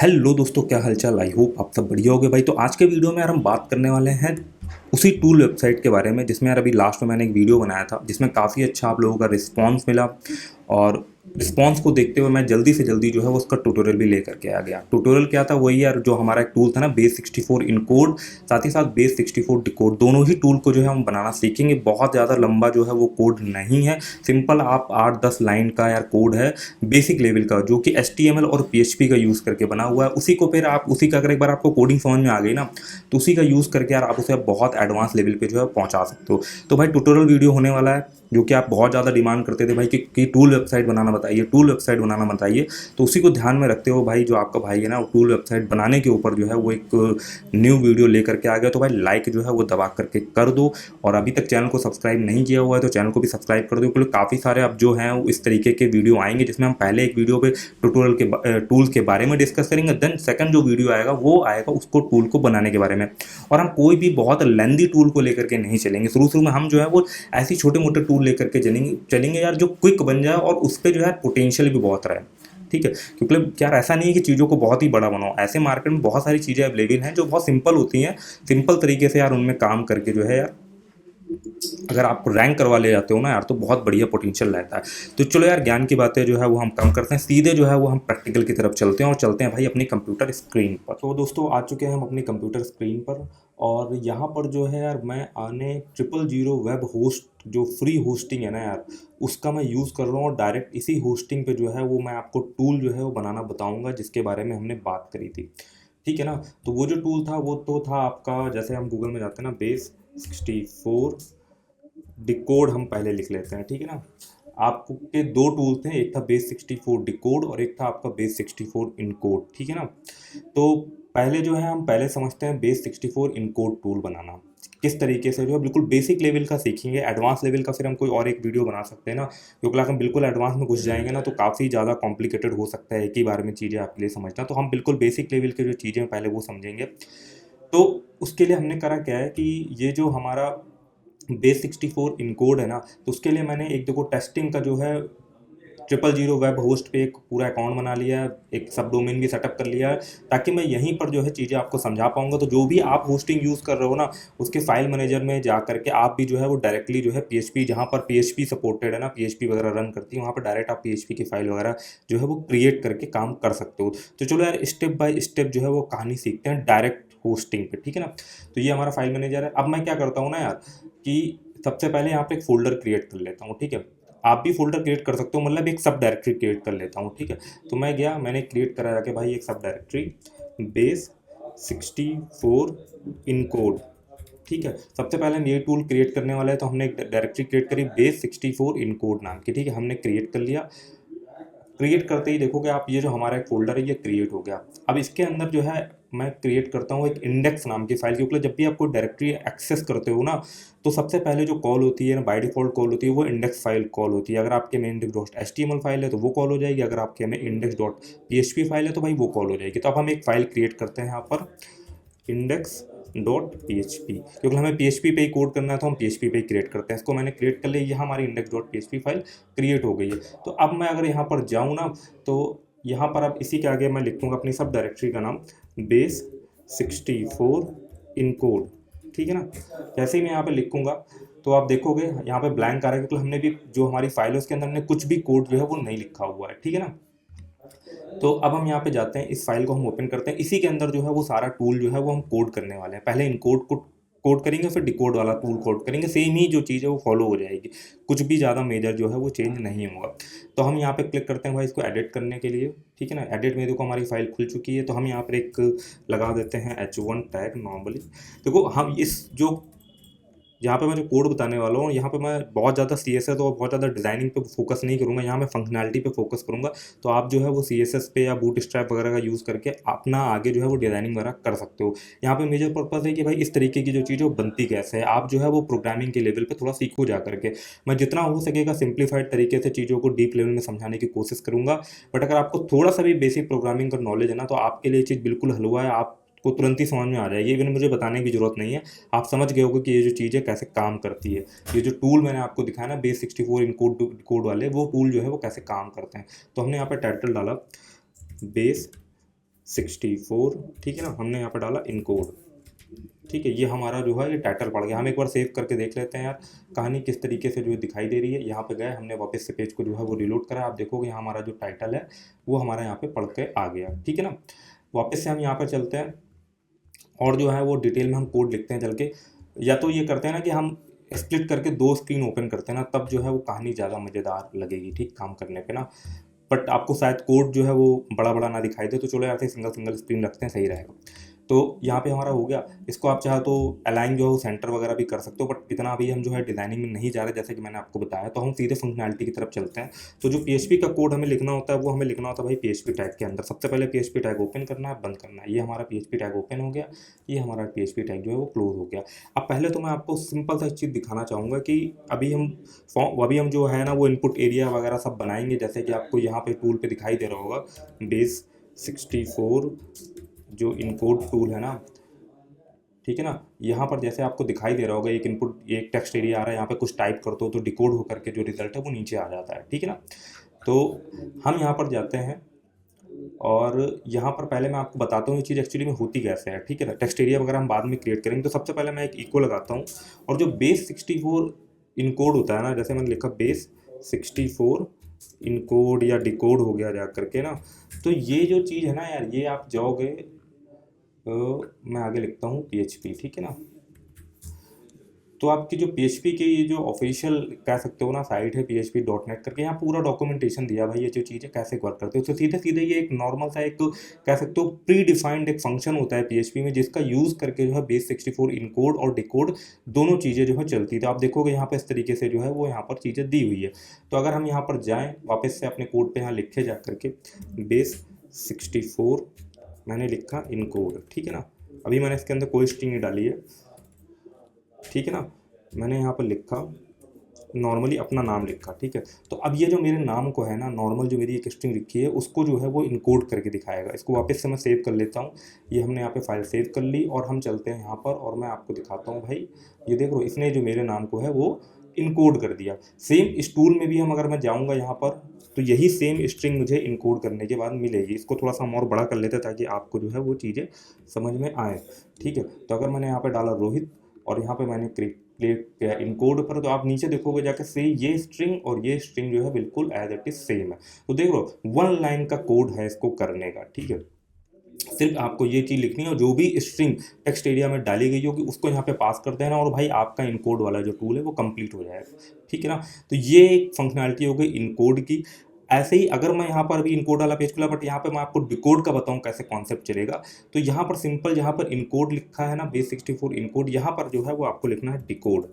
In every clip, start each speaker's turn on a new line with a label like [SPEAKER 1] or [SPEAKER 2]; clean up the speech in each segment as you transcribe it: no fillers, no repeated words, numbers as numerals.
[SPEAKER 1] Hello दोस्तों, क्या हालचाल। आई होप आप सब बढ़िया होगे भाई। तो आज के वीडियो में यार हम बात करने वाले हैं उसी टूल वेबसाइट के बारे में जिसमें यार अभी लास्ट में मैंने एक वीडियो बनाया था जिसमें काफ़ी अच्छा आप लोगों का रिस्पांस मिला। और रिस्पांस को देखते हुए मैं जल्दी से जल्दी जो है वो उसका ट्यूटोरियल भी लेकर के आ गया। ट्यूटोरियल क्या था, वही यार जो हमारा एक टूल था ना, बेस 64 इनकोड, साथ ही साथ बेस 64 डिकोड, दोनों ही टूल को जो है हम बनाना सीखेंगे। बहुत ज़्यादा लंबा जो है वो कोड नहीं है, सिंपल आप 8-10 लाइन का यार कोड है, बेसिक लेवल का, जो कि HTML और PHP का यूज़ करके बना हुआ है। उसी को फिर आप उसी का अगर एक बार आपको कोडिंग समझ में आ गई ना, तो उसी का यूज़ करके यार आप उसे बहुत एडवांस लेवल पे जो है पहुंचा सकते हो। तो भाई ट्यूटोरियल वीडियो होने वाला है, जो कि आप बहुत ज़्यादा डिमांड करते थे भाई कि टूल वेबसाइट बनाना बताइए, टूल वेबसाइट बनाना बताइए। तो उसी को ध्यान में रखते हो भाई, जो आपका भाई है ना, वो टूल वेबसाइट बनाने के ऊपर जो है वो एक न्यू वीडियो लेकर के आ गया। तो भाई लाइक जो है वो दबा करके कर दो, और अभी तक चैनल को सब्सक्राइब नहीं किया हुआ है तो चैनल को भी सब्सक्राइब कर दो, क्योंकि काफ़ी सारे अब जो हैं इस तरीके के वीडियो आएंगे जिसमें हम पहले एक वीडियो पे ट्यूटोरियल के टूल्स के बारे में डिस्कस करेंगे, देन सेकंड जो वीडियो आएगा वो आएगा उसको टूल को बनाने के बारे में। और हम कोई भी बहुत लेंदी टूल को लेकर के नहीं चलेंगे, शुरू शुरू में हम जो है वो ऐसी छोटे मोटे टूल लेकर के चलेंगे यार, जो क्विक बन जाए और उस पर जो है पोटेंशियल भी बहुत रहे। ठीक है, क्योंकि यार ऐसा नहीं है कि चीज़ों को बहुत ही बड़ा बनाओ। ऐसे मार्केट में बहुत सारी चीज़ें अवेलेबल हैं जो बहुत सिंपल होती हैं, सिंपल तरीके से यार उनमें काम करके जो है यार अगर आप रैंक करवा ले जाते हो ना यार, तो बहुत बढ़िया पोटेंशियल रहता है। तो चलो यार, ज्ञान की बातें जो है वो हम कम करते हैं, सीधे जो है वो हम प्रैक्टिकल की तरफ चलते हैं, और चलते हैं भाई अपनी कंप्यूटर स्क्रीन पर। तो दोस्तों आ चुके हैं हम अपनी कंप्यूटर स्क्रीन पर, और यहाँ पर जो है यार मैं आने 000 वेब होस्ट, जो फ्री होस्टिंग है ना यार, उसका मैं यूज़ कर रहा हूँ। और डायरेक्ट इसी होस्टिंग पे जो है वो मैं आपको टूल जो है वो बनाना बताऊँगा, जिसके बारे में हमने बात करी थी। ठीक है ना। तो वो जो टूल था वो तो था आपका, जैसे हम गूगल में जाते हैं ना, बेस 64 डिकोड हम पहले लिख लेते हैं। ठीक है ना। आपको के दो टूल थे, एक था बेस 64 डिकोड और एक था आपका बेस 64 इनकोड। ठीक है ना। तो पहले जो है हम पहले समझते हैं बेस 64 इनकोड टूल बनाना किस तरीके से, जो है बिल्कुल बेसिक लेवल का सीखेंगे। एडवांस लेवल का फिर हम कोई और एक वीडियो बना सकते हैं ना, क्योंकि अगर हम बिल्कुल एडवांस में घुस जाएंगे ना तो काफ़ी ज़्यादा कॉम्प्लिकेटेड हो सकता है एक ही बार में चीज़ें आपके लिए समझना। तो हम बिल्कुल बेसिक लेवल के जो चीज़ें पहले वो समझेंगे। तो उसके लिए हमने करा क्या है कि ये जो हमारा बेस 64 इनकोड है ना, तो उसके लिए मैंने एक देखो टेस्टिंग का जो है 000 वेब होस्ट पे एक पूरा अकाउंट बना लिया है, एक सब डोमेन भी सेटअप कर लिया है, ताकि मैं यहीं पर जो है चीज़ें आपको समझा पाऊंगा। तो जो भी आप होस्टिंग यूज़ कर रहे हो ना, उसके फाइल मैनेजर में जा करके आप भी जो है वो डायरेक्टली जो है PHP, जहाँ पर PHP सपोर्टेड है ना, PHP वगैरह रन करती है, वहाँ पर डायरेक्ट आप PHP की फाइल वगैरह जो है वो क्रिएट करके काम कर सकते हो। तो चलो यार स्टेप बाय स्टेप जो है वो कहानी सीखते हैं डायरेक्ट होस्टिंग पे। ठीक है ना। तो ये हमारा फाइल मैनेजर है। अब मैं क्या करता हूँ ना यार, कि सबसे पहले यहाँ पे एक फोल्डर क्रिएट कर लेता हूँ। ठीक है। आप भी फोल्डर क्रिएट कर सकते हो, मतलब एक सब डायरेक्टरी क्रिएट कर लेता हूँ। ठीक है। तो मैं गया, मैंने क्रिएट करा जाके भाई एक सब डायरेक्टरी बेस 64 इनकोड। ठीक है। सबसे पहले हम ये टूल क्रिएट करने वाला है, तो हमने एक डायरेक्टरी क्रिएट करी बेस 64 इनकोड नाम की। ठीक है, हमने क्रिएट कर लिया। क्रिएट करते ही देखोगे आप, ये जो हमारा एक फोल्डर है ये क्रिएट हो गया। अब इसके अंदर जो है मैं क्रिएट करता हूँ एक इंडेक्स नाम की फाइल, क्योंकि जब भी आपको डायरेक्टरी एक्सेस करते हो ना, तो सबसे पहले जो कॉल होती है ना, बाय डिफॉल्ट कॉल होती है, वो इंडेक्स फाइल कॉल होती है। अगर आपके में index.html फाइल है तो वो कॉल हो जाएगी, अगर आपके में index.php फाइल है तो भाई वो कॉल हो जाएगी। तो अब हम एक फाइल क्रिएट करते हैं यहाँ पर index.php, क्योंकि हमें PHP पे ही कोड करना है तो हम PHP पे ही क्रिएट करते हैं। इसको मैंने क्रिएट कर लिया, ये हमारी index.php फाइल क्रिएट हो गई है। तो अब मैं अगर यहाँ पर जाऊँ ना, तो यहाँ पर अब इसी के आगे मैं लिखूँगा अपनी सब डायरेक्टरी का नाम, बेस 64 इनकोड। ठीक है ना। जैसे ही मैं यहाँ पे लिखूँगा तो आप देखोगे यहाँ पे ब्लैंक आ रहा है, क्योंकि हमने भी जो हमारी फाइल है उसके अंदर हमने कुछ भी कोड जो है वो नहीं लिखा हुआ है। ठीक है ना। तो अब हम यहाँ पे जाते हैं, इस फाइल को हम ओपन करते हैं। इसी के अंदर जो है वो सारा टूल जो है वो हम कोड करने वाले हैं। पहले इनकोड को कोड करेंगे, फिर डिकोड वाला टूल कोड करेंगे। सेम ही जो चीज़ है वो फॉलो हो जाएगी, कुछ भी ज़्यादा मेजर जो है वो चेंज नहीं होगा। तो हम यहाँ पे क्लिक करते हैं भाई इसको एडिट करने के लिए। ठीक है ना। एडिट में देखो हमारी फाइल खुल चुकी है, तो हम यहाँ पर एक लगा देते हैं H1 टैग नॉर्मली। देखो हम इस जो यहाँ पे मैं जो कोड बताने वाला हूँ, यहाँ पे मैं बहुत ज़्यादा CSS और बहुत ज़्यादा डिज़ाइनिंग पे फोकस नहीं करूँगा, यहाँ मैं फंक्शनैलिटी पे फोकस करूँगा। तो आप जो है वो CSS पे या बूटस्ट्रैप वगैरह का यूज़ करके अपना आगे जो है वो डिज़ाइनिंग वगैरह कर सकते हो। यहाँ पे मेजर पर्पज़ है कि भाई इस तरीके की जो चीज़ है वो बनती कैसे है, आप जो है वो प्रोग्रामिंग के लेवल पर थोड़ा सीखो जा करके। मैं जितना हो सकेगा सिंप्लीफाइड तरीके से चीज़ों को डीप लेवल में समझाने की कोशिश करूँगा। बट अगर आपको थोड़ा सा भी बेसिक प्रोग्रामिंग का नॉलेज है ना, तो आपके लिए चीज़ बिल्कुल हलवा है, आप को तुरंत ही समझ में आ जाएगी। इवन मुझे बताने की ज़रूरत नहीं है, आप समझ गए होगे कि ये जो चीज़ है कैसे काम करती है। ये जो टूल मैंने आपको दिखाया ना बेस 64 इनकोड कोड वाले, वो टूल जो है वो कैसे काम करते हैं। तो हमने यहाँ पे टाइटल डाला बेस 64, ठीक है ना, हमने यहाँ पर डाला इनकोड। ठीक है, ये हमारा जो है ये टाइटल पड़ गया। हम एक बार सेव करके देख लेते हैं यार कहानी किस तरीके से जो दिखाई दे रही है। यहाँ पे गए, हमने वापस से पेज को जो है वो रिलोड करा, आप देखोगे यहाँ हमारा जो टाइटल है वो हमारा यहाँ पे पढ़ के आ गया। ठीक है ना, वापस से हम यहाँ पर चलते हैं और जो है वो डिटेल में हम कोड लिखते हैं चल के। या तो ये करते हैं ना कि हम स्प्लिट करके 2 स्क्रीन ओपन करते हैं ना, तब जो है वो कहानी ज़्यादा मज़ेदार लगेगी ठीक काम करने पे ना। बट आपको शायद कोड जो है वो बड़ा बड़ा ना दिखाई दे, तो चलो ऐसे सिंगल सिंगल स्क्रीन रखते हैं, सही रहेगा। तो यहाँ पे हमारा हो गया। इसको आप चाहो तो अलाइन जो है वो सेंटर वगैरह भी कर सकते हो, बट इतना अभी हम जो है डिज़ाइनिंग में नहीं जा रहे जैसे कि मैंने आपको बताया। तो हम सीधे फंक्शनैलिटी की तरफ चलते हैं। तो जो पीएचपी का कोड हमें लिखना होता है वो हमें लिखना होता है भाई पीएचपी टैग के अंदर। सबसे पहले पीएचपी टैग ओपन करना है, बंद करना है। ये हमारा पीएचपी टैग ओपन हो गया, ये हमारा पीएचपी टैग जो है वो क्लोज हो गया। अब पहले तो मैं आपको सिंपल सा चीज़ दिखाना चाहूँगा कि अभी हम जो है ना वो इनपुट एरिया वगैरह सब बनाएंगे, जैसे कि आपको यहाँ पे टूल पे दिखाई दे रहा होगा बेस 64 जो इनकोड टूल है ना, ठीक है ना। यहाँ पर जैसे आपको दिखाई दे रहा होगा एक इनपुट, एक टेक्स्ट एरिया आ रहा है, यहाँ पे कुछ टाइप करते हो तो डिकोड होकर के जो रिजल्ट है वो नीचे आ जाता है। ठीक है ना, तो हम यहाँ पर जाते हैं और यहाँ पर पहले मैं आपको बताता हूँ ये चीज़ एक्चुअली में होती कैसे है। ठीक है ना, टेक्स्ट एरिया वगैरह हम बाद में क्रिएट करेंगे। तो सबसे पहले मैं एक इको लगाता हूँ और जो बेस 64 इनकोड होता है ना, जैसे मैंने लिखा बेस 64 इनकोड या डिकोड हो गया जा करके ना, तो ये जो चीज़ है ना यार, ये आप जाओगे मैं आगे लिखता हूँ पीएचपी। ठीक है ना, तो आपकी जो पीएचपी की ये जो ऑफिशियल कह सकते हो ना साइट है php.net करके, यहाँ पूरा डॉक्यूमेंटेशन दिया भाई ये जो चीज़ है कैसे वर्क करते हो। तो सीधे सीधे ये एक नॉर्मल सा एक कह सकते हो प्री डिफाइंड एक फंक्शन होता है पीएचपी में, जिसका यूज़ करके जो है बेस 64 इनकोड और डिकोड दोनों चीज़ें जो है चलती है। तो आप देखोगे यहाँ पर इस तरीके से जो है वो यहाँ पर चीज़ें दी हुई है। तो अगर हम यहाँ पर जाएँ वापस से अपने कोड पर यहाँ लिखे जा करके बेस 64 मैंने लिखा इनकोड। ठीक है ना, अभी मैंने इसके अंदर कोई स्ट्रिंग नहीं डाली है। ठीक है ना, मैंने यहाँ पर लिखा नॉर्मली अपना नाम लिखा। ठीक है, तो अब ये जो मेरे नाम को है ना नॉर्मल जो मेरी एक स्ट्रिंग लिखी है उसको जो है वो इनकोड करके दिखाएगा। इसको वापस से मैं सेव कर लेता हूँ। ये हमने यहाँ पे फाइल सेव कर ली और हम चलते हैं यहाँ पर और मैं आपको दिखाता हूँ भाई, ये देखो इसने जो मेरे नाम को है वो इनकोड कर दिया। सेम इस टूल में भी हम अगर मैं जाऊँगा यहाँ पर तो यही सेम स्ट्रिंग मुझे इनकोड करने के बाद मिलेगी। इसको थोड़ा सा हम और बड़ा कर लेते हैं ताकि आपको जो है वो चीज़ें समझ में आए। ठीक है, तो अगर मैंने यहाँ पर डाला रोहित और यहाँ पे मैंने क्लिक किया इनकोड पर, तो आप नीचे देखोगे जाकर से ये स्ट्रिंग और ये स्ट्रिंग जो है बिल्कुल एज इट इज सेम है। तो देख लो 1 लाइन का कोड है इसको करने का। ठीक है, सिर्फ आपको ये चीज़ लिखनी है और जो भी स्ट्रिंग टेक्स्ट एरिया में डाली गई होगी उसको यहाँ पे पास कर देना और भाई आपका इनकोड वाला जो टूल है वो कंप्लीट हो जाएगा। ठीक है ना, तो ये एक फंक्शनैलिटी हो गई इनकोड की। ऐसे ही अगर मैं यहाँ पर अभी इनकोड वाला पेज खुला, बट यहाँ पे मैं आपको डिकोड का बताऊँ कैसे कॉन्सेप्ट चलेगा। तो यहाँ पर सिंपल जहाँ पर इनकोड लिखा है ना बेस 64 इनकोड, यहाँ पर जो है वो आपको लिखना है डिकोड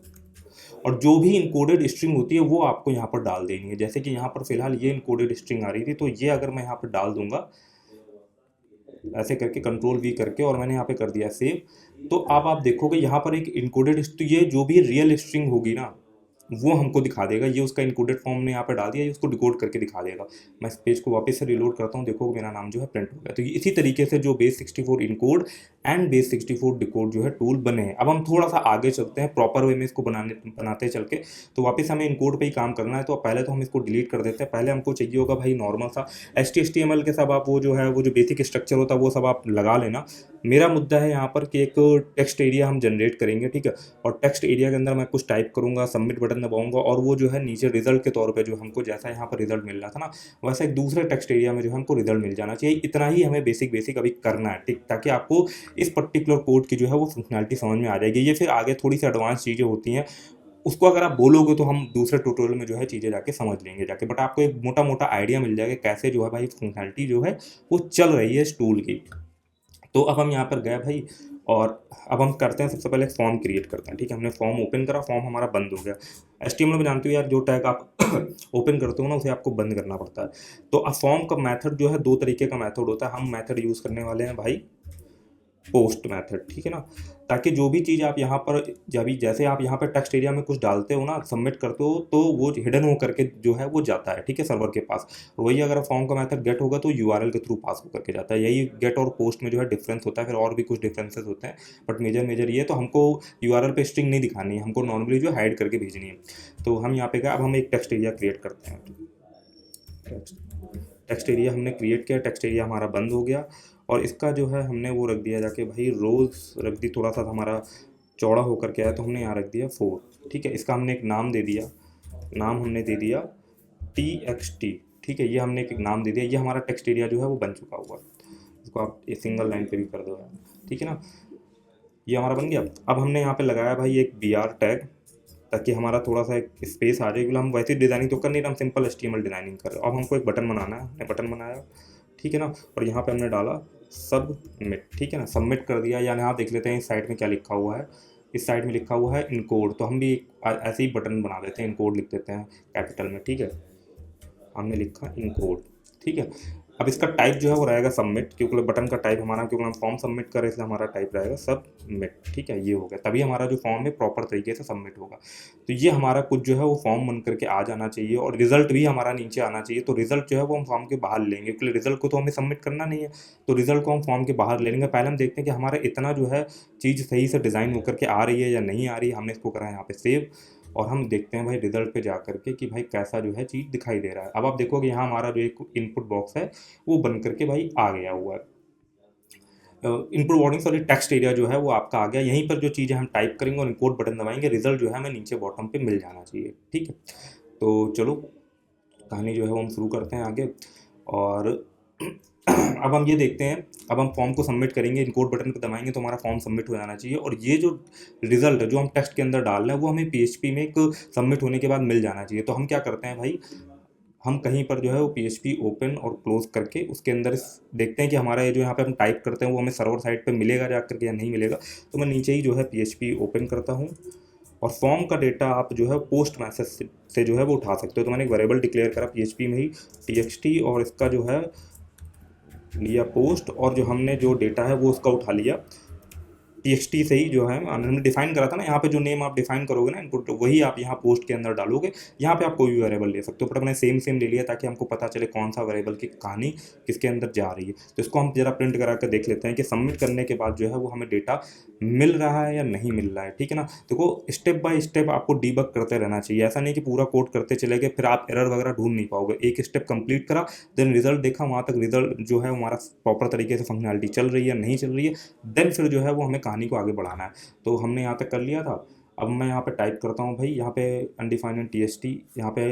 [SPEAKER 1] और जो भी इनकोडेड स्ट्रिंग होती है वो आपको यहाँ पर डाल देनी है। जैसे कि यहाँ पर फिलहाल ये इनकोडेड स्ट्रिंग आ रही थी, तो ये अगर मैं यहाँ पर डाल दूंगा ऐसे करके कंट्रोल वी करके और मैंने यहाँ पे कर दिया सेव, तो अब आप देखोगे यहाँ पर एक इनकोडेड, तो ये जो भी रियल स्ट्रिंग होगी ना वो हमको दिखा देगा। ये उसका इनकोडेड फॉर्म ने यहाँ पे डाल दिया, ये उसको डिकोड करके दिखा देगा। मैं इस पेज को वापस से रिलोड करता हूँ, देखो मेरा नाम जो है प्रिंट हो गया। तो इसी तरीके से जो base 64 encode and base 64 decode जो है टूल बने हैं। अब हम थोड़ा सा आगे चलते हैं प्रॉपर वे में इसको बनाते चल के। तो वापस हमें इनकोड पे ही काम करना है, तो पहले तो हम इसको डिलीट कर देते हैं। पहले हमको चाहिए होगा भाई नॉर्मल सा HTML के सब आप वो जो है वो जो बेसिक स्ट्रक्चर होता है वो सब आप लगा लेना। मेरा मुद्दा है यहाँ पर कि एक टेक्स्ट एरिया हम जनरेट करेंगे। ठीक है, और टेक्स्ट एरिया के अंदर मैं कुछ टाइप करूँगा, सबमिट बटन दबाऊंगा और वो जो है नीचे रिजल्ट के तौर पे जो हमको जैसा यहाँ पर रिजल्ट मिल रहा था ना वैसा एक दूसरे टेक्स्ट एरिया में जो हमको रिजल्ट मिल जाना चाहिए। इतना ही हमें बेसिक अभी करना है। ठीक, ताकि आपको इस पर्टिकुलर कोड की जो है वो फंक्शनैलिटी समझ में आ जाएगी। ये फिर आगे थोड़ी सी एडवांस चीज़ें होती हैं, उसको अगर आप बोलोगे तो हम दूसरे ट्यूटोरियल में जो है चीज़ें जाके समझ लेंगे जाके, बट आपको एक मोटा मोटा आइडिया मिल जाएगा कैसे जो है भाई फंक्शनैलिटी जो है वो चल रही है इस टूल की। तो अब हम यहाँ पर गए भाई और अब हम करते हैं सबसे पहले फॉर्म क्रिएट करते हैं। ठीक है, हमने फॉर्म ओपन करा, फॉर्म हमारा बंद हो गया। HTML में जानते हो यार जो टैग आप ओपन करते हो ना उसे आपको बंद करना पड़ता है। तो अब फॉर्म का मेथड जो है 2 तरीके का मेथड होता है। हम मेथड यूज़ करने वाले हैं भाई पोस्ट मेथड। ठीक है ना, ताकि जो भी चीज़ आप यहाँ पर जब जैसे आप यहाँ पर टेक्स्ट एरिया में कुछ डालते हो ना सबमिट करते हो तो वो हिडन हो करके जो है वो जाता है। ठीक है, सर्वर के पास। और वही अगर फॉर्म का मेथड गेट होगा तो URL के थ्रू पास हो करके जाता है। यही गेट और पोस्ट में जो है डिफरेंस होता है। फिर और भी कुछ डिफरेंसेस होते हैं बट मेजर ये तो हमको URL पे स्ट्रिंग नहीं दिखानी है, हमको नॉर्मली जो हाइड करके भेजनी है। तो हम यहाँ पे गए, अब हम एक टेक्स्ट एरिया क्रिएट करते हैं। टेक्स्ट एरिया हमने क्रिएट किया, टेक्स्ट एरिया हमारा बंद हो गया और इसका जो है हमने वो रख दिया जाके भाई रोज़ रख दी, थोड़ा सा हमारा चौड़ा होकर के आया तो हमने यहाँ रख दिया 4। ठीक है, इसका हमने एक नाम दे दिया, नाम हमने दे दिया TXT। ठीक है, ये हमने एक नाम दे दिया, ये हमारा टेक्स्ट एरिया जो है वो बन चुका हुआ है। इसको आप ये सिंगल लाइन पे भी कर दो यार, ठीक है ना, ये हमारा बन गया। अब हमने यहाँ पे लगाया भाई एक BR टैग, ताकि हमारा थोड़ा सा एक स्पेस आ जाए, क्योंकि हम वैसे डिज़ाइनिंग तो कर नहीं रहे, हम सिंपल HTML डिज़ाइनिंग कर रहे हैं। अब हमको एक बटन बनाना है, हमने बटन बनाया, ठीक है ना, और यहाँ पे हमने डाला सबमिट। ठीक है ना, सबमिट कर दिया। या यहाँ देख लेते हैं इस साइड में क्या लिखा हुआ है, इस साइड में लिखा हुआ है इनकोड, तो हम भी ऐसे ही बटन बना देते हैं, इनकोड लिख देते हैं कैपिटल में। ठीक है, हमने लिखा इनकोड। ठीक है, अब इसका टाइप जो है वो रहेगा सबमिट, क्योंकि बटन का टाइप हमारा, क्योंकि हम फॉर्म सबमिट कर रहे हैं इसलिए हमारा टाइप रहेगा सबमिट। ठीक है, ये हो गया, तभी हमारा जो फॉर्म है प्रॉपर तरीके से सबमिट होगा। तो ये हमारा कुछ जो है वो फॉर्म बन करके आ जाना चाहिए, और रिजल्ट भी हमारा नीचे आना चाहिए। तो रिजल्ट जो है वो हम फॉर्म के बाहर लेंगे, क्योंकि रिजल्ट को तो हमें सबमिट करना नहीं है, तो रिजल्ट को हम फॉर्म के बाहर ले लेंगे। पहले हम देखते हैं कि हमारा इतना जो है चीज़ सही से डिज़ाइन होकर के आ रही है या नहीं आ रही है। हमने इसको करा है यहाँ पे सेव, और हम देखते हैं भाई रिजल्ट पे जा करके कि भाई कैसा जो है चीज़ दिखाई दे रहा है। अब आप देखोगे यहाँ हमारा जो एक इनपुट बॉक्स है वो बन करके भाई आ गया हुआ है। Input warning sorry text area जो है वो आपका आ गया। यहीं पर जो चीज़ें हम टाइप करेंगे और इनकोड बटन दबाएंगे, रिजल्ट जो है हमें नीचे बॉटम पे मिल जाना चाहिए। ठीक है, तो चलो कहानी जो है वो हम शुरू करते हैं आगे। और अब हम ये देखते हैं, अब हम फॉर्म को सबमिट करेंगे, इनकोड बटन को दबाएंगे तो हमारा फॉर्म सबमिट हो जाना चाहिए। और ये जो रिजल्ट है जो हम टेक्स्ट के अंदर डाल रहे हैं वो हमें PHP में एक सबमिट होने के बाद मिल जाना चाहिए। तो हम क्या करते हैं भाई, हम कहीं पर जो है वो PHP ओपन और क्लोज करके उसके अंदर देखते हैं कि हमारा ये जो यहाँ पे हम टाइप करते हैं वो हमें सर्वर साइड पे मिलेगा जा करके या नहीं मिलेगा। तो मैं नीचे ही जो है PHP ओपन करता हूँ, और फॉर्म का डेटा आप जो है पोस्ट मैसेज से जो है वो उठा सकते हो। तो मैंने एक वेरिएबल डिक्लेयर करा PHP में ही TXT, और इसका जो है लिया पोस्ट, और जो हमने जो डेटा है वो उसका उठा लिया TXT से ही जो है हमने डिफाइन करा था ना। यहाँ पे जो नेम आप डिफाइन करोगे ना इनपुट, वही आप यहाँ पोस्ट के अंदर डालोगे। यहाँ पे आप कोई भी वेरिएबल ले सकते हो, बट मैंने सेम ले लिया ताकि हमको पता चले कौन सा वेरिएबल की कहानी किसके अंदर जा रही है। तो इसको हम जरा प्रिंट करा कर देख लेते हैं कि सबमिट करने के बाद जो है वो हमें डेटा मिल रहा है या नहीं मिल रहा है। ठीक है ना, देखो स्टेप बाय स्टेप आपको डीबग करते रहना चाहिए। ऐसा नहीं कि पूरा कोड करते चले गए फिर आप एरर वगैरह ढूंढ नहीं पाओगे। एक स्टेप कंप्लीट करा, देन रिजल्ट देखा, वहाँ तक रिजल्ट जो है हमारा प्रॉपर तरीके से फंक्शनैलिटी चल रही है नहीं चल रही है, देन फिर जो है वो हमें कहानी को आगे बढ़ाना है। तो हमने यहाँ तक कर लिया था। अब मैं यहाँ पे टाइप करता हूँ भाई, यहाँ पे अनडिफाइंड TXT, यहाँ पे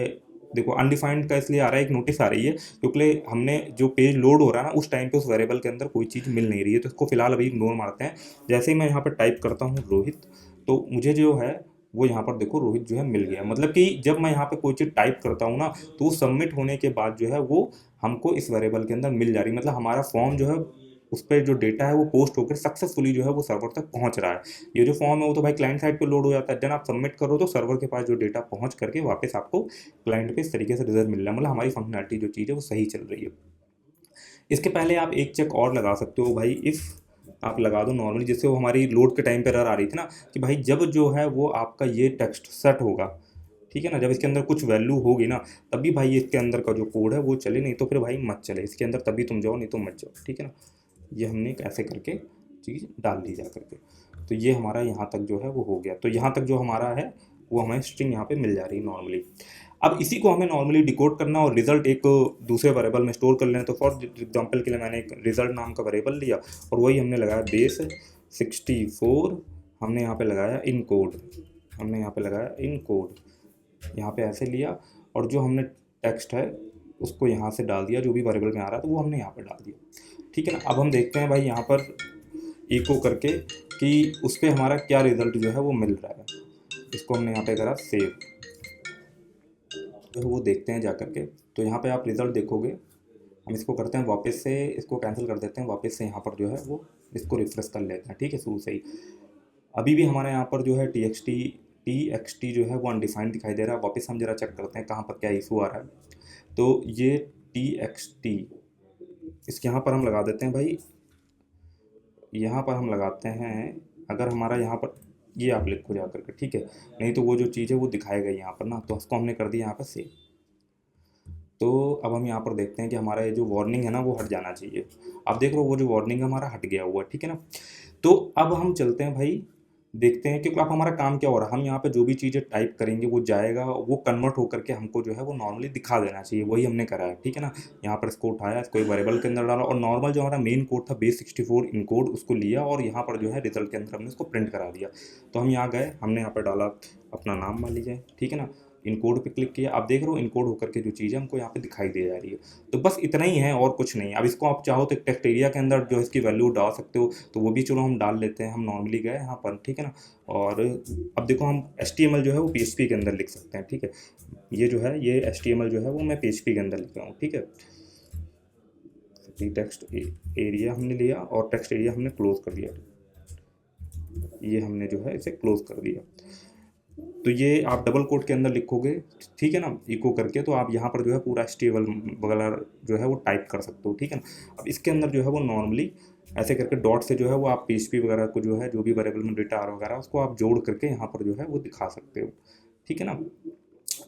[SPEAKER 1] देखो अनडिफाइंड का इसलिए आ रहा है, एक नोटिस आ रही है क्योंकि हमने जो पेज लोड हो रहा है ना उस टाइम पे उस वेरिएबल के अंदर कोई चीज़ मिल नहीं रही है। तो इसको फिलहाल अभी इग्नोर मारते हैं। जैसे ही मैं यहाँ पर टाइप करता हूँ रोहित, तो मुझे जो है वो यहाँ पर देखो रोहित जो है मिल गया। मतलब कि जब मैं यहाँ पे कोई चीज़ टाइप करता हूँ ना तो वो सबमिट होने के बाद जो है वो हमको इस वेरिएबल के अंदर मिल जा रही है। मतलब हमारा फॉर्म जो है उस पर जो डेटा है वो पोस्ट होकर सक्सेसफुली जो है वो सर्वर तक पहुंच रहा है। ये जो फॉर्म है वो तो भाई क्लाइंट साइड पे लोड हो जाता है, जब आप सबमिट करो तो सर्वर के पास जो डेटा पहुंच करके वापस आपको क्लाइंट पे इस तरीके से रिजल्ट मिल रहा है। मतलब हमारी फंक्शनैलिटी जो चीज़ है वो सही चल रही है। इसके पहले आप एक चेक और लगा सकते हो भाई, इफ़ आप लगा दो नॉर्मली, जिससे वो हमारी लोड के टाइम पर एरर आ रही थी ना कि भाई जब जो है वो आपका ये टेक्स्ट सेट होगा, ठीक है ना, जब इसके अंदर कुछ वैल्यू होगी ना तभी भाई इसके अंदर का जो कोड है वो चले, नहीं तो फिर भाई मत चले इसके अंदर, तभी तुम जाओ नहीं तो मत जाओ। ठीक है ना, ये हमने एक ऐसे करके चीज़ डाल दी जा करके। तो ये हमारा यहाँ तक जो है वो हो गया। तो यहाँ तक जो हमारा है वो हमें स्ट्रिंग यहाँ पे मिल जा रही है नॉर्मली। अब इसी को हमें नॉर्मली डिकोड करना और रिजल्ट एक दूसरे वेरिएबल में स्टोर कर लेना। तो फॉर एग्जांपल के लिए मैंने एक रिजल्ट नाम का वेरिएबल लिया और वही हमने लगाया बेस 64, हमने यहाँ पे लगाया इन कोड, हमने यहाँ पे लगाया इन कोड, यहाँ पे ऐसे लिया, और जो हमने टेक्स्ट है उसको यहाँ से डाल दिया, जो भी वेरिएबल में आ रहा था वो हमने यहाँ पे डाल दिया। ठीक है ना, अब हम देखते हैं भाई यहाँ पर इको करके कि उस पर हमारा क्या रिजल्ट जो है वो मिल रहा है। इसको हमने यहाँ पे करा सेव, तो वो देखते हैं जा करके। तो यहाँ पे आप रिज़ल्ट देखोगे, हम इसको करते हैं वापस से, इसको कैंसिल कर देते हैं, वापस से यहाँ पर जो है वो इसको रिफ्रेश कर लेते हैं। ठीक है, शुरू से ही अभी भी हमारे यहाँ पर जो है TXT जो है वो अनडिफाइंड दिखाई दे रहा है। वापस हम जरा चेक करते हैं कहाँ पर क्या इशू आ रहा है। तो ये TXT इसके यहाँ पर हम लगा देते हैं भाई, यहाँ पर हम लगाते हैं, अगर हमारा यहाँ पर ये आप लिखो जा करके, ठीक है, नहीं तो वो जो चीज़ है वो दिखाएगा यहाँ पर ना, तो उसको हमने कर दिया यहाँ पर सेव। तो अब हम यहाँ पर देखते हैं कि हमारा ये जो वार्निंग है ना वो हट जाना चाहिए। आप देख रहे हो वो जो वार्निंग है हमारा हट गया हुआ है। ठीक है ना, तो अब हम चलते हैं भाई देखते हैं, क्योंकि अब हमारा काम क्या हो रहा है, हम यहाँ पे जो भी चीज़ें टाइप करेंगे वो जाएगा, वो कन्वर्ट होकर के हमको जो है वो नॉर्मली दिखा देना चाहिए, वही हमने करा है, ठीक है ना। यहाँ पर इसको उठाया, इसको एक वेरिएबल के अंदर डाला और नॉर्मल जो हमारा मेन कोड था base64 इन कोड उसको लिया और यहाँ पर जो है रिजल्ट के अंदर हमने उसको प्रिंट करा दिया। तो हम यहाँ गए, हमने यहाँ पर डाला अपना नाम मान लीजिए, ठीक है ना, इनकोड पे क्लिक किया, आप देख रहे हो इनकोड होकर के जो चीज़ है हमको यहाँ पे दिखाई दे जा रही है। तो बस इतना ही है और कुछ नहीं है। अब इसको आप चाहो तो टेक्स्ट एरिया के अंदर जो है इसकी वैल्यू डाल सकते हो, तो वो भी चलो हम डाल लेते हैं। हम नॉर्मली गए यहाँ पर, ठीक है ना, और अब देखो हम HTML जो है वो PHP के अंदर लिख सकते हैं, ठीक है। ये जो है ये HTML जो है वो मैं PHP के अंदर लिख रहा हूँ, ठीक है। टेक्स्ट एरिया हमने लिया और टेक्स्ट एरिया हमने क्लोज कर दिया, ये हमने जो है इसे क्लोज कर दिया। तो ये आप डबल कोट के अंदर लिखोगे, ठीक है ना, इको करके, तो आप यहाँ पर जो है पूरा HTML वगैरह जो है वो टाइप कर सकते हो, ठीक है ना। अब इसके अंदर जो है वो नॉर्मली ऐसे करके डॉट से जो है वो आप PHP वगैरह को जो है जो भी वेरिएबल में डेटा आ वगैरह उसको आप जोड़ करके यहाँ पर जो है वो दिखा सकते हो, ठीक है ना।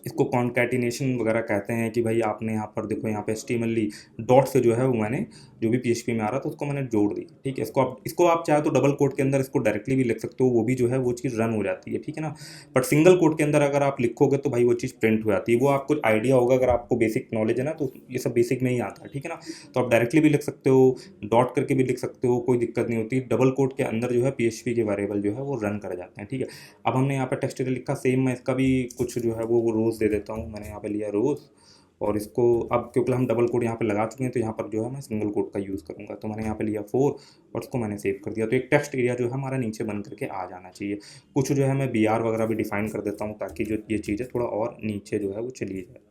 [SPEAKER 1] इसको कॉन्कैटिनेशन वगैरह कहते हैं कि भाई आपने यहाँ पर देखो यहाँ पे HTML ली, डॉट से जो है वो मैंने जो भी PHP में आ रहा था उसको मैंने जोड़ दी, ठीक है। इसको आप चाहे तो डबल कोट के अंदर इसको डायरेक्टली भी लिख सकते हो, वो भी जो है वो चीज़ रन हो जाती है, ठीक है ना। बट सिंगल कोट के अंदर अगर आप लिखोगे तो भाई वो चीज़ प्रिंट हो जाती है। वो आपको आइडिया होगा, अगर आपको बेसिक नॉलेज है ना तो ये सब बेसिक में ही आता है, ठीक है ना। तो आप डायरेक्टली भी लिख सकते हो, डॉट करके भी लिख सकते हो, कोई दिक्कत नहीं होती। डबल कोट के अंदर जो है PHP के वेरिएबल जो है वो रन कर जाते हैं, ठीक है। अब हमने यहाँ पर टेक्स्ट एरिया लिखा, सेम मैं इसका भी कुछ जो है वो रोज़ दे देता हूँ। मैंने यहाँ पे लिया रोज़, और इसको अब क्योंकि हम डबल कोड यहाँ पे लगा चुके हैं तो यहाँ पर जो है मैं सिंगल कोड का यूज़ करूँगा। तो मैंने यहाँ पे लिया 4 और उसको मैंने सेव कर दिया। तो एक टेक्स्ट एरिया जो है हमारा नीचे बन करके आ जाना चाहिए। कुछ जो है मैं BR वगैरह भी डिफाइन कर देता हूँ ताकि जो ये चीज़ें थोड़ा और नीचे जो है वो चली जाए,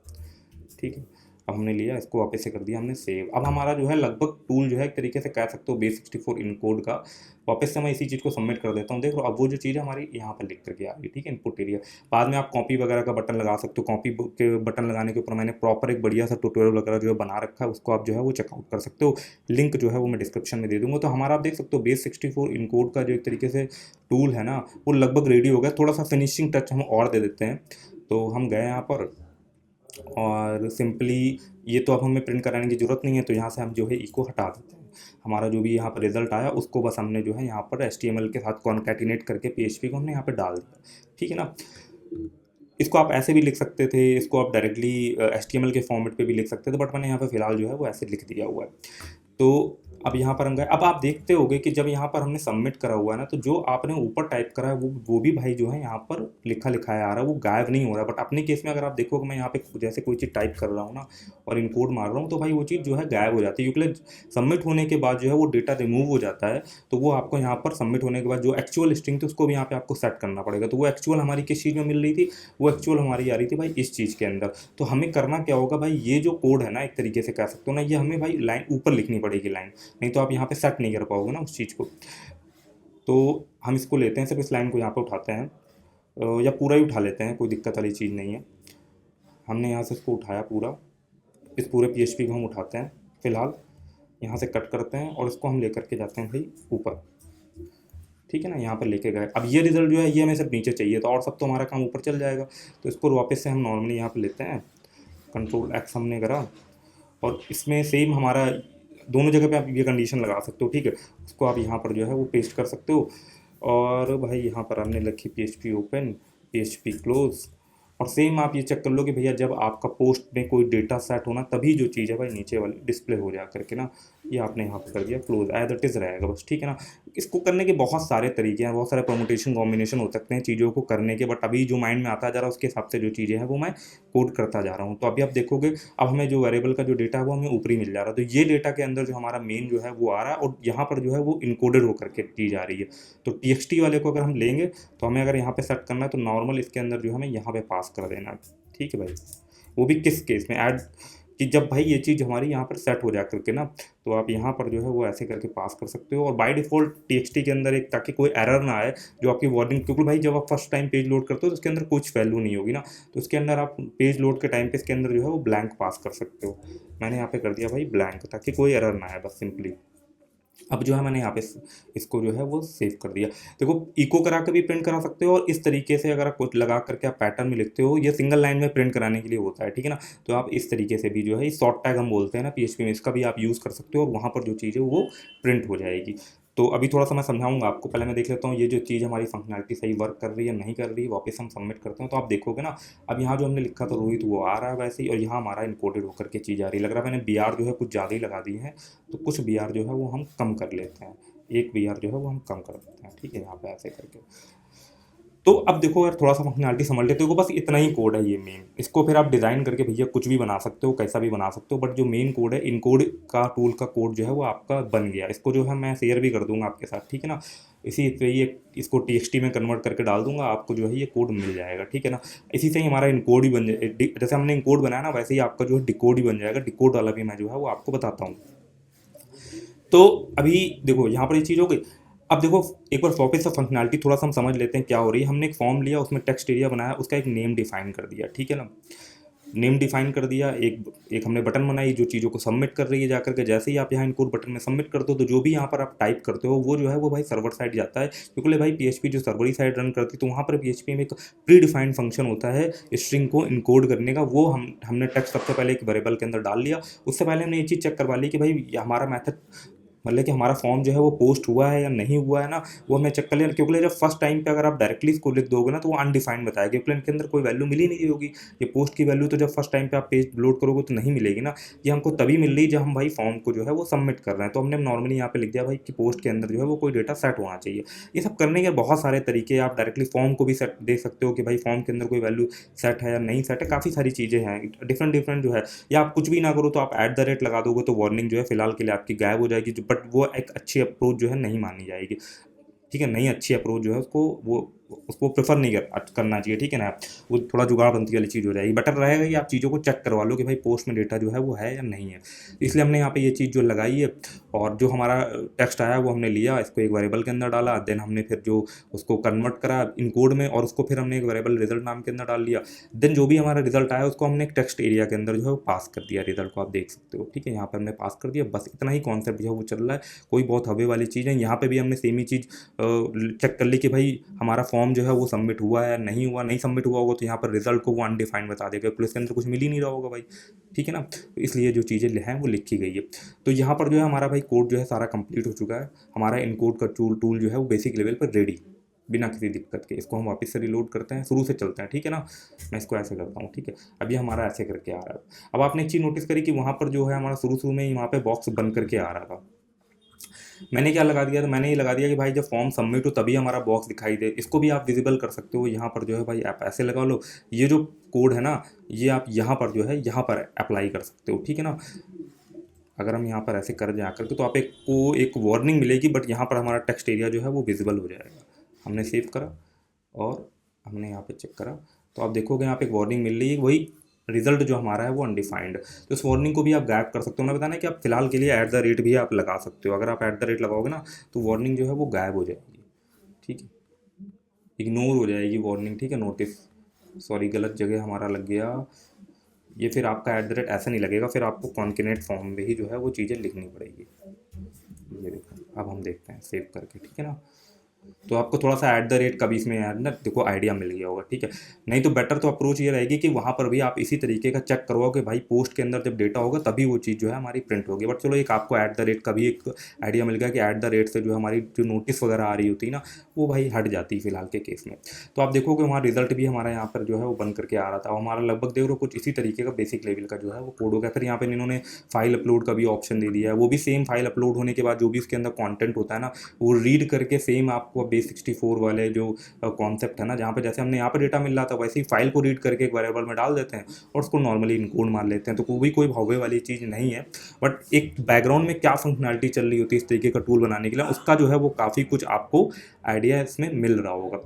[SPEAKER 1] ठीक है। अब हमने लिया, इसको वापस से कर दिया हमने सेव। अब हमारा जो है लगभग टूल जो है एक तरीके से कह सकते हो base64 इन कोड का वापस से मैं इसी चीज़ को सबमिट कर देता हूँ। देखो अब वो जो चीज़ है हमारी यहाँ पर लिख करके आ रही है, ठीक है, इनपुट एरिया। बाद में आप कॉपी वगैरह का बटन लगा सकते हो। कॉपी के बटन लगाने के ऊपर मैंने प्रॉपर एक बढ़िया सा ट्यूटोरियल वगैरह जो है बना रखा है, उसको आप जो है वो चेकआउट कर सकते हो। लिंक जो है वो मैं डिस्क्रिप्शन में दे दूँगा। तो हमारा आप देख सकते हो base64 इन कोड का जो एक तरीके से टूल है ना वो लगभग रेडी हो गया। थोड़ा सा फिनिशिंग टच हम और दे देते हैं। तो हम गए यहाँ पर और सिंपली ये तो अब हमें प्रिंट कराने की ज़रूरत नहीं है, तो यहाँ से हम जो है इको हटा देते हैं। हमारा जो भी यहाँ पर रिजल्ट आया उसको बस हमने जो है यहाँ पर HTML के साथ कॉन्कैटिनेट करके PHP को हमने यहाँ पे डाल दिया, ठीक है ना। इसको आप ऐसे भी लिख सकते थे, इसको आप डायरेक्टली HTML के फॉर्मेट पे भी लिख सकते थे, बट मैंने यहाँ पे फिलहाल जो है वो ऐसे लिख दिया हुआ है। तो अब यहाँ पर हम गए। अब आप देखते होगे कि जब यहाँ पर हमने सबमिट करा हुआ है ना, तो जो आपने ऊपर टाइप करा है वो भी भाई जो है यहाँ पर लिखा लिखाया आ रहा है, वो गायब नहीं हो रहा है। बट अपने केस में अगर आप देखोगे, मैं यहाँ पे जैसे कोई चीज़ टाइप कर रहा हूँ ना और इनकोड मार रहा हूँ, तो भाई वो चीज़ जो है गायब हो जाती है, क्योंकि सबमिट होने के बाद जो है वो डेटा रिमूव हो जाता है। तो वो आपको यहाँ पर सबमिट होने के बाद जो एक्चुअल स्ट्रिंग थी उसको भी यहाँ पे आपको सेट करना पड़ेगा। तो वो एक्चुअल हमारी किस चीज़ में मिल रही थी, वो एक्चुअल हमारी आ रही थी भाई इस चीज़ के अंदर। तो हमें करना क्या होगा भाई, ये जो कोड है ना एक तरीके से कह सकते हो ना, ये हमें भाई लाइन ऊपर लिखनी पड़ेगी लाइन, नहीं तो आप यहाँ पे सेट नहीं कर पाओगे ना उस चीज़ को। तो हम इसको लेते हैं, सिर्फ इस लाइन को यहाँ पे उठाते हैं, या पूरा ही उठा लेते हैं, कोई दिक्कत वाली चीज़ नहीं है। हमने यहाँ से इसको उठाया पूरा, इस पूरे PHP को हम उठाते हैं फ़िलहाल, यहाँ से कट करते हैं और इसको हम लेकर के जाते हैं भाई ऊपर, ठीक है ना। यहाँ पर लेके गए। अब ये रिज़ल्ट जो है ये हमें सिर्फ नीचे चाहिए था और सब तो हमारा काम ऊपर चल जाएगा। तो इसको वापस से हम नॉर्मली यहाँ पर लेते हैं, Ctrl+X हमने करा और इसमें सेम हमारा दोनों जगह पे आप ये कंडीशन लगा सकते हो, ठीक है। उसको आप यहाँ पर जो है वो पेस्ट कर सकते हो। और भाई यहाँ पर हमने लिखी PHP ओपन, PHP क्लोज, और सेम आप ये चेक कर लो कि भैया जब आपका पोस्ट में कोई डेटा सेट होना तभी जो चीज़ है भाई नीचे वाली डिस्प्ले हो जा करके ना, ये आपने यहाँ पर कर दिया क्लोज, एज इट इज़ रहेगा बस, ठीक है ना। इसको करने के बहुत सारे तरीके हैं, बहुत सारे परमुटेशन कॉम्बिनेशन हो सकते हैं चीज़ों को करने के, बट अभी जो माइंड में आता जा रहा है उसके हिसाब से जो चीज़ें हैं वो मैं कोड करता जा रहा हूँ। तो अभी आप देखोगे अब हमें जो वेरिएबल का जो डेटा है वो हमें ऊपरी मिल जा रहा है। तो ये डेटा के अंदर जो हमारा मेन जो है वो आ रहा है और यहाँ पर जो है वो इनकोडेड होकर के की जा रही है। तो TXT वाले को अगर हम लेंगे तो हमें अगर यहाँ पे सेट करना है तो नॉर्मल इसके अंदर जो हमें यहाँ पे पास कर देना है, ठीक है भाई। वो भी किस केस में ऐड, कि जब भाई ये चीज़ हमारी यहाँ पर सेट हो जा करके ना, तो आप यहाँ पर जो है वो ऐसे करके पास कर सकते हो। और बाय डिफ़ॉल्ट TXT के अंदर एक, ताकि कोई एरर ना आए जो आपकी वार्निंग, क्योंकि भाई जब आप फर्स्ट टाइम पेज लोड करते हो तो उसके अंदर कुछ वैल्यू नहीं होगी ना, तो उसके अंदर आप पेज लोड के टाइम पे इसके अंदर जो है वो ब्लैंक पास कर सकते हो। मैंने यहाँ पे कर दिया भाई ब्लैंक, ताकि कोई एरर ना आए बस सिंपली। अब जो है मैंने यहाँ पे इसको जो है वो सेव कर दिया। देखो इको करा के भी प्रिंट करा सकते हो, और इस तरीके से अगर आप कुछ लगा करके आप पैटर्न में लिखते हो, ये सिंगल लाइन में प्रिंट कराने के लिए होता है, ठीक है ना। तो आप इस तरीके से भी जो है शॉर्ट टैग हम बोलते हैं ना PHP में, इसका भी आप यूज़ कर सकते हो और वहाँ पर जो चीज़ है वो प्रिंट हो जाएगी। तो अभी थोड़ा सा मैं समझाऊंगा आपको, पहले मैं देख लेता हूँ ये जो चीज़ हमारी फंक्शनैलिटी सही वर्क कर रही है नहीं कर रही है। वापस हम सबमिट करते हैं तो आप देखोगे ना, अब यहाँ जो हमने लिखा था रोहित वो आ रहा है वैसे ही, और यहाँ हमारा इनकोडेड होकर के चीज़ आ रही है। लग रहा है मैंने बी आर जो है कुछ ज़्यादा ही लगा दी है, तो कुछ बी आर जो है वो हम कम कर लेते हैं, एक बी आर जो है वो हम कम कर देते हैं, ठीक है, यहाँ पे ऐसे करके। तो अब देखो यार थोड़ा सा फंक्शनैलिटी समझ लेते हो, बस इतना ही कोड है ये मेन। इसको फिर आप डिज़ाइन करके भैया कुछ भी बना सकते हो, कैसा भी बना सकते हो, बट जो मेन कोड है इनकोड का टूल का कोड जो है वो आपका बन गया। इसको जो है मैं शेयर भी कर दूंगा आपके साथ, ठीक है ना। इसी से ये इसको टीएक्सटी में कन्वर्ट करके डाल दूंगा, आपको जो है ये कोड मिल जाएगा, ठीक है ना। इसी से ही हमारा इनकोड ही बन जाए, जैसे हमने इनकोड बनाया ना वैसे ही आपका जो है डिकोड ही बन जाएगा। डिकोड वाला भी मैं जो है वो आपको बताता हूँ। तो अभी देखो यहाँ पर ये चीज़ हो गई। अब देखो एक बार वापस से फंक्शनैलिटी थोड़ा सा हम समझ लेते हैं क्या हो रही है। हमने एक फॉर्म लिया, उसमें टेक्स्ट एरिया बनाया, उसका एक नेम डिफाइन कर दिया, ठीक है ना। नेम डिफाइन कर दिया, एक हमने बटन बनाई जो चीज़ों को सबमिट कर रही है जाकर के। जैसे ही आप यहाँ इनकोड बटन में सबमिट करते हो तो जो भी यहाँ पर आप टाइप करते हो वो जो है वो भाई सर्वर साइड जाता है, क्योंकि भाई पीएचपी जो सर्वरी साइड रन करती है तो वहाँ पर पीएचपी में एक प्री डिफाइंड फंक्शन होता है स्ट्रिंग को इनकोड करने का। वो हमने टेक्स्ट सबसे पहले एक वेरिएबल के अंदर डाल लिया। उससे पहले हमने ये चीज़ चेक करवा ली कि भाई हमारा मैथड मतलब कि हमारा फॉर्म जो है वो पोस्ट हुआ है या नहीं हुआ है ना, वो हमने चेक कर लिया। क्योंकि जब फर्स्ट टाइम पे अगर आप डायरेक्टली इसको लिख दोगे ना तो वो अनडिफाइंड बताएगा, क्योंकि इनके अंदर कोई वैल्यू मिली नहीं होगी। ये पोस्ट की वैल्यू तो जब फर्स्ट टाइम पे आप पेज लोड करोगे तो नहीं मिलेगी ना, ये हमको तभी मिल रही जब हम भाई फॉर्म को जो है वो सबमिट कर रहे हैं। तो हमने नॉर्मली यहाँ पे लिख दिया भाई कि पोस्ट के अंदर जो है वो कोई डेटा सेट होना चाहिए। ये सब करने के बहुत सारे तरीके, आप डायरेक्टली फॉर्म को भी सेट देख सकते हो कि भाई फॉर्म के अंदर कोई वैल्यू सेट है या नहीं सेट है। काफ़ी सारी चीज़ें हैं डिफरेंट डिफरेंट जो है। या आप कुछ भी ना करो तो आप @ लगा दोगे तो वार्निंग जो है फिलहाल के लिए आपकी गायब हो जाएगी, बट वो एक अच्छी अप्रोच जो है नहीं मानी जाएगी, ठीक है। नहीं अच्छी अप्रोच जो है उसको प्रेफर नहीं करना चाहिए, ठीक है ना। वो थोड़ा जुगाड़बंदी वाली चीज़ हो जाएगी। बेटर रहेगा कि आप चीज़ों को चेक करवा लो कि भाई पोस्ट में डेटा जो है वो है या नहीं है। इसलिए हमने यहाँ पे ये चीज़ जो लगाई है, और जो हमारा टेक्स्ट आया वो हमने लिया, इसको एक वेरिएबल के अंदर डाला, देन हमने फिर जो उसको कन्वर्ट करा इनकोड में, और उसको फिर हमने एक वेरिएबल रिजल्ट नाम के अंदर डाल लिया। देन जो भी हमारा रिजल्ट आया उसको हमने एक टेक्स्ट एरिया के अंदर जो है वो पास कर दिया। रिजल्ट को आप देख सकते हो, ठीक है, यहाँ पर हमने पास कर दिया। बस इतना ही कॉन्सेप्ट जो है वो चल रहा है, कोई बहुत हवे वाली चीज़ है। यहाँ पे भी हमने सेम ही चीज़ चेक कर ली कि भाई हमारा फॉर्म जो है वो सबमिट हुआ है या नहीं हुआ। नहीं सबमिट हुआ होगा तो यहाँ पर रिजल्ट को वो अनडिफाइंड बता देगा, प्लस के अंदर कुछ मिल ही नहीं रहा होगा भाई, ठीक है ना। तो इसलिए जो चीज़ें हैं वो लिखी गई है। तो यहाँ पर जो है हमारा भाई कोड जो है सारा कंप्लीट हो चुका है। हमारा इनकोड का टूल जो है वो बेसिक लेवल पर रेडी, बिना किसी दिक्कत के। इसको हम वापस से रिलोड करते हैं, शुरू से चलते हैं, ठीक है ना। मैं इसको ऐसे करता हूँ, ठीक है। अब ये हमारा ऐसे करके आ रहा है। अब आपने एक चीज़ नोटिस करी कि वहाँ पर जो है हमारा शुरू में ही वहाँ पे बॉक्स बन करके आ रहा था। मैंने क्या लगा दिया, तो मैंने ये लगा दिया कि भाई जब फॉर्म सबमिट हो तभी हमारा बॉक्स दिखाई दे। इसको भी आप विजिबल कर सकते हो। यहाँ पर जो है भाई आप ऐसे लगा लो, ये जो कोड है ना ये आप यहाँ पर जो है यहाँ पर अप्लाई कर सकते हो, ठीक है ना। अगर हम यहाँ पर ऐसे कर जा करके तो आप एक वार्निंग मिलेगी, बट यहाँ पर हमारा टेक्स्ट एरिया जो है वो विजिबल हो जाएगा। हमने सेव करा और हमने यहाँ पे चेक करा तो आप देखोगे यहाँ पे एक वार्निंग मिल रही है, वही रिजल्ट जो हमारा है वो अनडिफाइंड। तो इस वार्निंग को भी आप गायब कर सकते हो। मैं बताना कि आप फिलहाल के लिए @ भी आप लगा सकते हो। अगर आप @ लगाओगे ना तो वार्निंग जो है वो गायब हो जाएगी, ठीक है, इग्नोर हो जाएगी वार्निंग, ठीक है। नोटिस, सॉरी गलत जगह हमारा लग गया ये। फिर आपका @ ऐसा नहीं लगेगा, फिर आपको कॉन्केनेट फॉर्म में ही जो है वो चीज़ें लिखनी पड़ेगी। ये देखो अब हम देखते हैं सेव करके, ठीक है ना। तो आपको थोड़ा सा का भी इसमें यार ना देखो आइडिया मिल गया होगा, ठीक है। नहीं तो बेटर तो अप्रोच ये रहेगी कि वहाँ पर भी आप इसी तरीके का चेक करवाओ कि भाई पोस्ट के अंदर जब डेटा होगा तभी वो चीज़ जो है हमारी प्रिंट होगी। बट चलो एक आपको @ का भी एक आइडिया मिल गया कि @ से जो हमारी जो नोटिस वगैरह आ रही होती है ना वो भाई हट जाती है फिलहाल के केस में। तो आप देखोगे वहाँ रिजल्ट भी हमारा यहाँ पर जो है वो बन करके आ रहा था। हमारा लगभग देख लो कुछ इसी तरीके का बेसिक लेवल का जो है वो कोड हो गया। फिर यहाँ पर इन्होंने फाइल अपलोड का भी ऑप्शन दे दिया है। वो भी सेम फाइल अपलोड होने के बाद जो भी उसके अंदर कॉन्टेंट होता है ना वो रीड करके सेम आपको base64 वाले जो कॉन्सेप्ट है ना, जहाँ पे जैसे हमने यहाँ पे डेटा मिल रहा था वैसे ही फाइल को रीड करके एक वेरिएबल में डाल देते हैं और उसको नॉर्मली इनकोड मार लेते हैं। तो कोई भी कोई भावे वाली चीज़ नहीं है, बट एक बैकग्राउंड में क्या फंक्शनैलिटी चल रही होती है इस तरीके का टूल बनाने के लिए, उसका जो है वो काफ़ी कुछ आपको आइडिया इसमें मिल रहा होगा।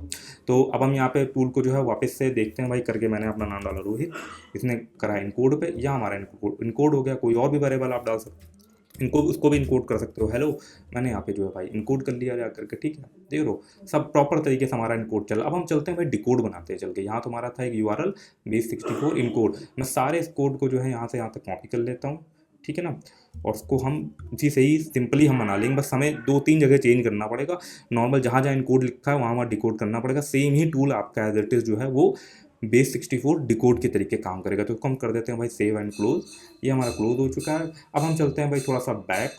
[SPEAKER 1] तो अब हम यहाँ पे टूल को जो है वापस से देखते हैं भाई करके। मैंने अपना नाम डाला रोहित, इसने करा इनकोड पे, या हमारा इनकोड हो गया। कोई और भी वेरिएबल आप डाल सकते हैं, इनको उसको भी इनकोड कर सकते हो। हेलो, मैंने यहाँ पे जो है भाई इनकोड कर लिया जा करके, ठीक है। देख लो सब प्रॉपर तरीके से हमारा इनकोड चला। अब हम चलते हैं भाई डिकोड बनाते हैं चल के। यहाँ तो हमारा था एक URL base64 इनकोड। मैं सारे इस कोड को जो है यहाँ से यहाँ तक कॉपी कर लेता हूँ, ठीक है ना। और उसको हम इसी से ही सिंपली हम बना लेंगे। बस हमें 2-3 जगह चेंज करना पड़ेगा। नॉर्मल जहाँ जहाँ इनकोड लिखा है वहाँ वहाँ डिकोड करना पड़ेगा। सेम ही टूल आपका एज इट इज़ जो है वो base64 डिकोड के तरीके काम करेगा। तो हम कर देते हैं भाई सेव एंड क्लोज। ये हमारा क्लोज हो चुका है। अब हम चलते हैं भाई थोड़ा सा बैक।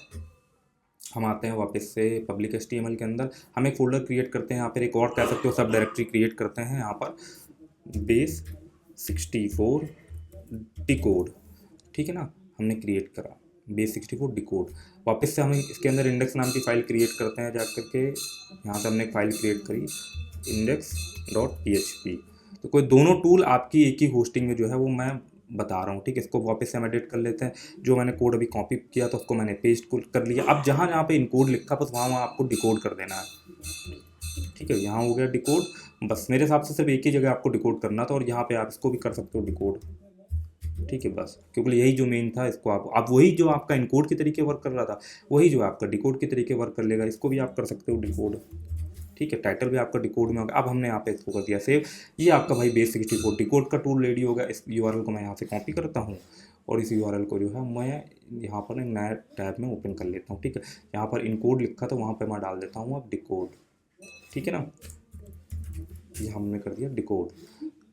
[SPEAKER 1] हम आते हैं वापस से पब्लिक HTML के अंदर, हम एक फ़ोल्डर क्रिएट करते हैं, यहाँ पर एक और कह सकते हो सब डायरेक्टरी क्रिएट करते हैं, यहाँ पर base64 डिकोड, ठीक है ना, हमने क्रिएट करा base64 डिकोड। वापस से हम इसके अंदर इंडेक्स नाम की फ़ाइल क्रिएट करते हैं, जा करके यहाँ से हमने एक फ़ाइल क्रिएट करी index.php। तो कोई दोनों टूल आपकी एक ही होस्टिंग में जो है वो मैं बता रहा हूँ, ठीक है। इसको वापस से हम एडिट कर लेते हैं, जो मैंने कोड अभी कॉपी किया तो उसको मैंने पेस्ट कर लिया। अब जहाँ जहाँ पे इनकोड लिखा बस वहाँ वहाँ आपको डिकोड कर देना है, ठीक है। यहाँ हो गया डिकोड, बस मेरे हिसाब से सिर्फ एक ही जगह आपको डिकोड करना था, और यहाँ पे आप इसको भी कर सकते हो डिकोड, ठीक है। बस क्योंकि यही जो मेन था, इसको आप वही जो आपका इनकोड के तरीके वर्क कर रहा था वही जो आपका डिकोड के तरीके वर्क कर लेगा। इसको भी आप कर सकते हो डिकोड, ठीक है। टाइटल भी आपका डिकोड में होगा। अब हमने यहाँ पे इसको कर दिया सेव। ये आपका भाई base64 डिकोड का टूल रेडी होगा। इस URL को मैं यहाँ से कॉपी करता हूँ और इस URL को जो है मैं यहाँ पर एक नया टैब में ओपन कर लेता हूँ, ठीक है। यहाँ पर इनकोड लिखा था वहाँ पर मैं डाल देता हूँ अब डिकोड, ठीक है ना। ये हमने कर दिया डिकोड।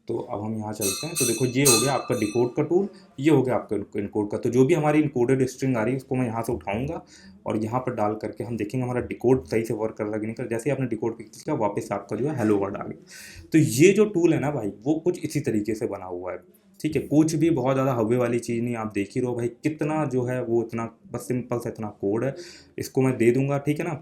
[SPEAKER 1] तो अब हम यहाँ चलते हैं, तो देखो ये हो गया आपका डिकोड का टूल, ये हो गया आपका इनकोड का। तो जो भी हमारी इनकोडेड स्ट्रिंग आ रही है उसको मैं यहाँ से उठाऊंगा और यहाँ पर डाल करके हम देखेंगे हमारा डिकोड सही से वर्क कर रहा है कि नहीं कर। जैसे ही आपने डिकोड किया वापस आपका जो है हेलो वर्ड आ गया। तो ये जो टूल है ना भाई वो कुछ इसी तरीके से बना हुआ है, ठीक है। कुछ भी बहुत ज़्यादा हवे वाली चीज़ नहीं, आप देख ही रहो भाई कितना जो है वो इतना बस सिंपल सा इतना कोड है। इसको मैं दे दूँगा, ठीक है ना।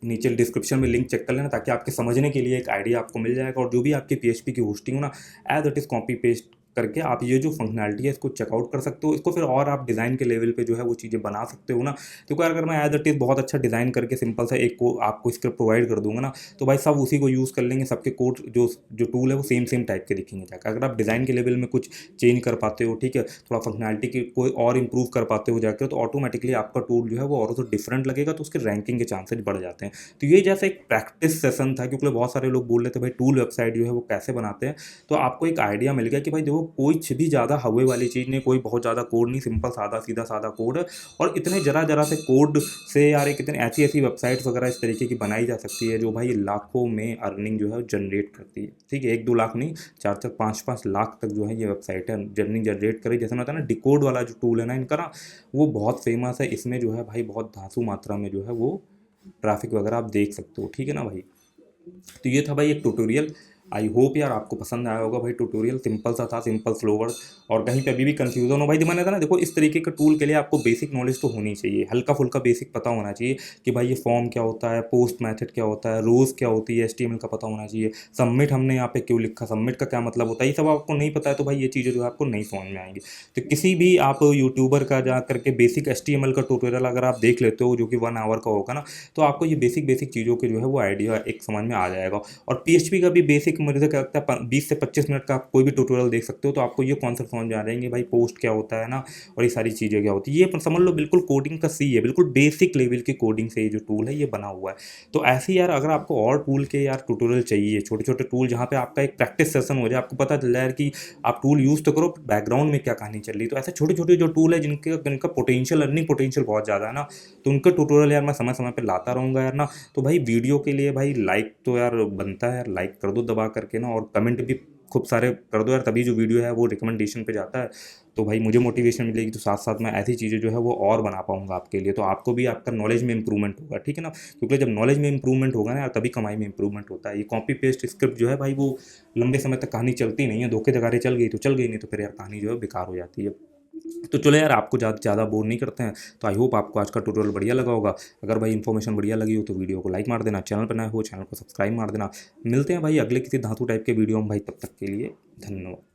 [SPEAKER 1] नीचे डिस्क्रिप्शन में लिंक चेक कर लेना ताकि आपके समझने के लिए एक आइडिया आपको मिल जाएगा। और जो भी आपकी PHP की होस्टिंग हो ना, as it is copy paste करके आप ये जो फंक्शनैलिटी है इसको चेकआउट कर सकते हो। इसको फिर और आप डिज़ाइन के लेवल पे जो है वो चीज़ें बना सकते हो ना। क्योंकि अगर मैं एज इट इज़ बहुत अच्छा डिज़ाइन करके सिंपल सा एक को आपको स्क्रिप्ट प्रोवाइड कर दूंगा ना, तो भाई सब उसी को यूज़ कर लेंगे, सबके कोड जो टूल है वो सेम टाइप के दिखेंगे जाकर। अगर आप डिज़ाइन के लेवल में कुछ चेंज कर पाते हो, ठीक है, थोड़ा फंक्शनैलिटी की कोई और इंप्रूव कर पाते हो जाकर, तो ऑटोमेटिकली आपका टूल जो है वो और तो डिफरेंट लगेगा, तो उसके रैंकिंग के चांसेज बढ़ जाते हैं। तो ये जैसे एक प्रैक्टिस सेशन था, क्योंकि बहुत सारे लोग बोल रहे थे भाई टूल वेबसाइट जो है वो कैसे बनाते हैं। तो आपको एक आइडिया मिल गया कि भाई देखो कुछ भी ज़्यादा हवे वाली चीज़ नहीं, कोई बहुत ज़्यादा कोड नहीं, सिंपल सादा सीधा सादा कोड है। और इतने जरा से कोड से यार एक इतनी ऐसी वेबसाइट्स वगैरह इस तरीके की बनाई जा सकती है जो भाई लाखों में अर्निंग जो है जनरेट करती है, ठीक है। 1-2 लाख नहीं, 4-4 5-5 लाख तक जो है ये वेबसाइट है अर्निंग जनरेट करे। जैसे होता है ना डिकोड वाला जो टूल है ना इनका ना, वो बहुत फेमस है। इसमें जो है भाई बहुत धांसू मात्रा में जो है वो ट्रैफिक वगैरह आप देख सकते हो, ठीक है ना भाई। तो ये था भाई एक ट्यूटोरियल। आई होप यार आपको पसंद आया होगा भाई। ट्यूटोरियल सिंपल सा था, सिंपल स्लो वर्ड, और कहीं पे अभी भी कंफ्यूजन हो भाई तो मैंने कहा ना देखो इस तरीके के टूल के लिए आपको बेसिक नॉलेज तो होनी चाहिए, हल्का फुल्का बेसिक पता होना चाहिए कि भाई ये फॉर्म क्या होता है, पोस्ट मेथड क्या होता है, रोज़ क्या होती है, HTML का पता होना चाहिए, सबमिट हमने यहाँ पे क्यों लिखा, सबमिट का क्या मतलब होता है, ये सब आपको नहीं पता है तो भाई ये चीज़ें जो है आपको नहीं समझ में आएंगी। तो किसी भी आप यूट्यूबर का जा करके बेसिक HTML का ट्यूटोरियल अगर आप देख लेते हो जो कि 1 आवर का होगा ना, तो आपको ये बेसिक चीज़ों के जो है वो आइडिया एक समझ में आ जाएगा। और PHP का भी बेसिक मुझे क्या लगता है 20 से 25 मिनट का आप कोई भी ट्यूटोरियल देख सकते हो, तो आपको ये कॉन्सेप्ट समझ में आ जाएंगे भाई पोस्ट क्या होता है ना, और ये सारी चीज़ें क्या होती है। ये समझ लो बिल्कुल कोडिंग का सी है, बिल्कुल बेसिक लेवल की कोडिंग से ये जो टूल है ये बना हुआ है। तो ऐसे यार अगर आपको और टूल के यार ट्यूटोरियल चाहिए, छोटे छोटे टूल जहाँ पे आपका एक प्रैक्टिस सेशन हो जाए, आपको पता चल जाए कि आप टूल यूज़ तो करो बैकग्राउंड में क्या कहानी चल रही, तो ऐसे छोटे छोटे जो टूल है जिनका पोटेंशियल अर्निंग पोटेंशियल बहुत ज़्यादा है ना, तो उनका ट्यूटोरियल यार मैं समय समय पर लाता रहूँगा यार ना। तो भाई वीडियो के लिए भाई लाइक तो यार बनता है यार, लाइक कर दो दबा करके ना, और कमेंट भी खूब सारे कर दो यार, तभी जो वीडियो है वो रिकमेंडेशन पे जाता है। तो भाई मुझे मोटिवेशन मिलेगी, तो साथ साथ मैं ऐसी चीज़ें जो है वो और बना पाऊंगा आपके लिए, तो आपको भी आपका नॉलेज में इंप्रूवमेंट होगा, ठीक है ना। क्योंकि जब नॉलेज में इंप्रूवमेंट होगा ना यार तभी कमाई में इंप्रूवमेंट होता है। ये कॉपी पेस्ट स्क्रिप्ट जो है भाई वो लंबे समय तक कहानी चलती नहीं है, धोखे धगारे चल गई तो चल गई, नहीं तो फिर यार कहानी जो है बेकार हो जाती है। तो चलो यार आपको ज़्यादा बोर नहीं करते हैं। तो आई होप आपको आज का ट्यूटोरियल बढ़िया लगा होगा। अगर भाई इन्फॉर्मेशन बढ़िया लगी हो तो वीडियो को लाइक मार देना, चैनल पर नए हो चैनल को सब्सक्राइब मार देना। मिलते हैं भाई अगले किसी धांसू टाइप के वीडियो में भाई, तब तक के लिए धन्यवाद।